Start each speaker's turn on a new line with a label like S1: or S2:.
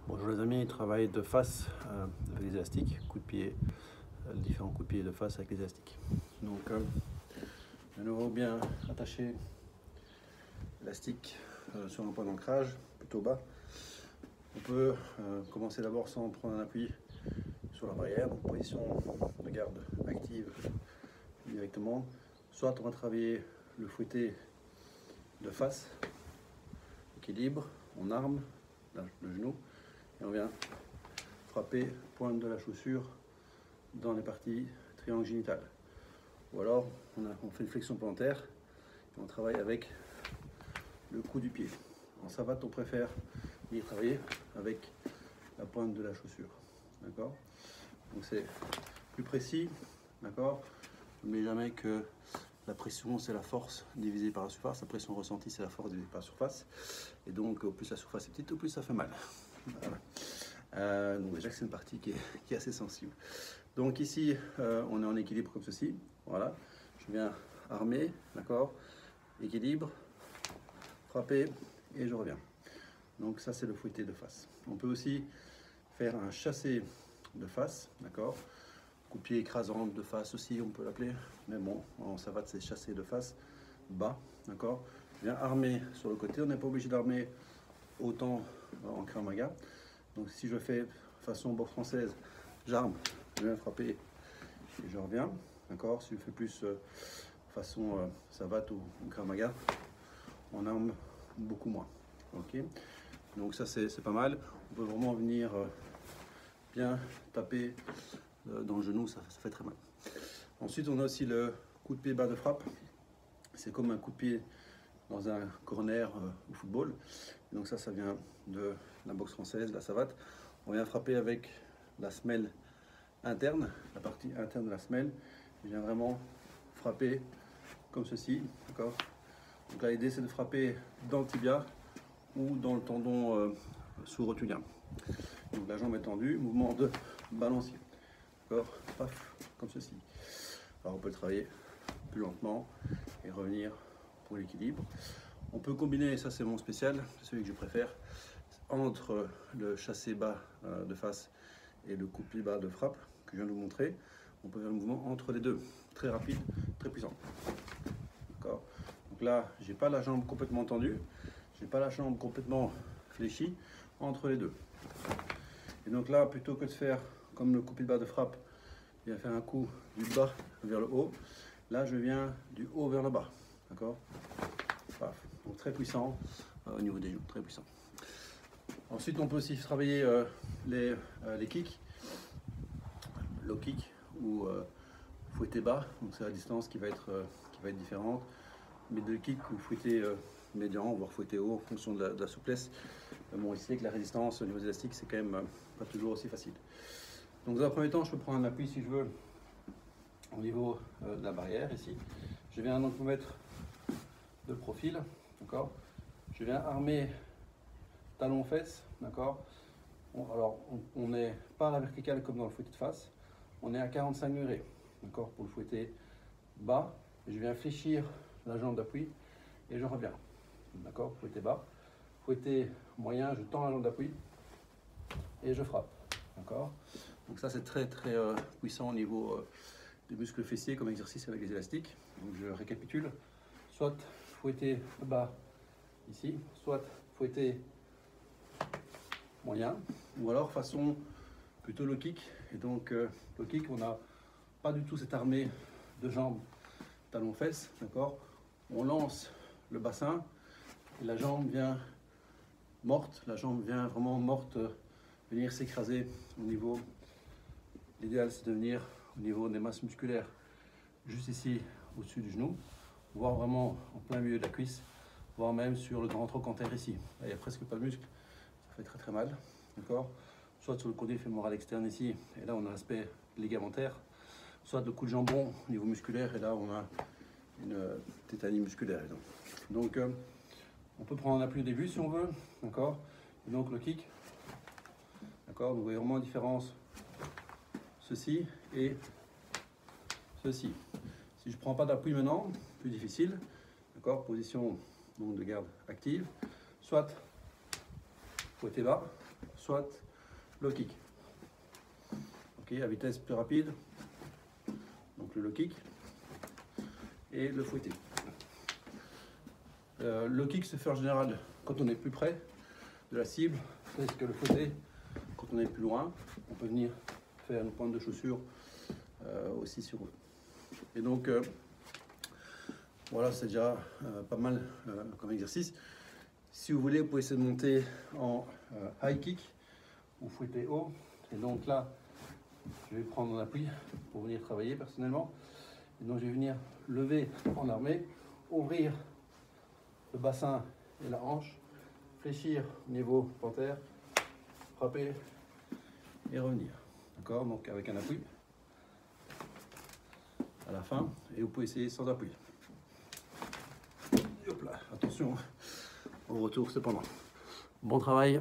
S1: Bonjour les amis, travail de face avec les élastiques, coup de pied, différents coups de pied de face avec les élastiques. Donc de nouveau bien attacher l'élastique sur un point d'ancrage, plutôt bas. On peut commencer d'abord sans prendre un appui sur la barrière, donc position de garde active directement. Soit on va travailler le fouetté de face, équilibre, on arme le genou et on vient frapper pointe de la chaussure dans les parties triangle génital. Ou alors on fait une flexion plantaire et on travaille avec le coup du pied. En savate, on préfère y travailler avec la pointe de la chaussure. D'accord? Donc c'est plus précis. D'accord? Mais jamais que la pression, c'est la force divisée par la surface. La pression ressentie, c'est la force divisée par la surface. Et donc, au plus la surface est petite, au plus ça fait mal. Voilà. Donc déjà que c'est une partie qui est assez sensible. Donc ici, on est en équilibre comme ceci. Voilà. Je viens armer, d'accord? Équilibre, frapper et je reviens. Donc ça, c'est le fouetté de face. On peut aussi faire un chassé de face, d'accord? Coup de pied écrasant de face aussi, on peut l'appeler. Mais bon, en savate, c'est chassé de face, bas, d'accord? Je viens armer sur le côté. On n'est pas obligé d'armer autant en Krav Maga. Donc si je fais façon boxe française, j'arme, je viens frapper et je reviens, d'accord? Si je fais plus façon savate ou Krav Maga, on arme beaucoup moins, ok? Donc ça c'est pas mal. On peut vraiment venir bien taper dans le genou, ça fait très mal. Ensuite, on a aussi le coup de pied bas de frappe. C'est comme un coup de pied dans un corner au football. Et donc ça vient de la boxe française, la savate. On vient frapper avec la semelle interne, la partie interne de la semelle. Je viens vraiment frapper comme ceci, d'accord? Donc là, l'idée c'est de frapper dans le tibia ou dans le tendon sous-rotulien. Donc la jambe est tendue, mouvement de balancier. D'accord, paf, comme ceci. Alors on peut le travailler plus lentement et revenir pour l'équilibre. On peut combiner, et ça c'est mon spécial, c'est celui que je préfère, entre le chassé bas de face et le coup de pied bas de frappe que je viens de vous montrer. On peut faire le mouvement entre les deux, très rapide, très puissant. D'accord. Donc là, j'ai pas la jambe complètement tendue, j'ai pas la jambe complètement fléchie, entre les deux. Et donc là, plutôt que de faire comme le coup de pied bas de frappe, je viens faire un coup du bas vers le haut. Là, je viens du haut vers le bas. D'accord? Donc très puissant au niveau des genoux, très puissant. Ensuite, on peut aussi travailler les kicks, low kick ou fouetté bas. Donc c'est la distance qui va être différente. Mais de kick ou fouetté médian, voire fouetté haut en fonction de la souplesse. Bon, ici avec la résistance au niveau des élastiques, c'est quand même pas toujours aussi facile. Donc dans un premier temps, je peux prendre un appui si je veux au niveau de la barrière ici. Je viens donc me mettre de profil, d'accord? Je viens armer talon-fesse, d'accord? Alors on n'est pas à la verticale comme dans le fouetté de face, on est à 45 degrés, d'accord? Pour le fouetté bas, je viens fléchir la jambe d'appui et je reviens, d'accord? Fouetté bas, fouetté moyen, je tends la jambe d'appui et je frappe, d'accord? Donc ça c'est très puissant au niveau des muscles fessiers comme exercice avec les élastiques. Donc je récapitule, soit fouetté bas ici, soit fouetté moyen, ou alors façon plutôt low kick. Et donc low kick, on n'a pas du tout cette armée de jambes talon-fesse, d'accord? On lance le bassin et la jambe vient morte, la jambe vient vraiment morte venir s'écraser au niveau. L'idéal c'est de venir au niveau des masses musculaires, juste ici au-dessus du genou, voire vraiment en plein milieu de la cuisse, voire même sur le grand trochanter ici. Là, il n'y a presque pas de muscle, ça fait très mal, d'accord? Soit sur le côté fémoral externe ici, et là on a l'aspect ligamentaire, soit le coup de jambon au niveau musculaire, et là on a une tétanie musculaire. Donc on peut prendre un appui au début si on veut, d'accord? Et donc le kick, d'accord? Vous voyez vraiment la différence. Ceci et ceci. Si je ne prends pas d'appui maintenant, plus difficile, d'accord, position donc, de garde active, soit fouetté bas, soit low kick. Ok, à vitesse plus rapide, donc le low kick et le fouetté. Le low kick se fait en général quand on est plus près de la cible, tandis que le fouetté, quand on est plus loin, on peut venir faire une pointe de chaussure aussi sur eux. Et donc, voilà, c'est déjà pas mal comme exercice. Si vous voulez, vous pouvez essayer de monter en high kick ou fouetter haut. Et donc là, je vais prendre un appui pour venir travailler personnellement. Et donc, je vais venir lever en armée, ouvrir le bassin et la hanche, fléchir au niveau panthère, frapper et revenir. D'accord? Donc, avec un appui à la fin. Et vous pouvez essayer sans appui. Hop là, attention au retour cependant. Bon travail.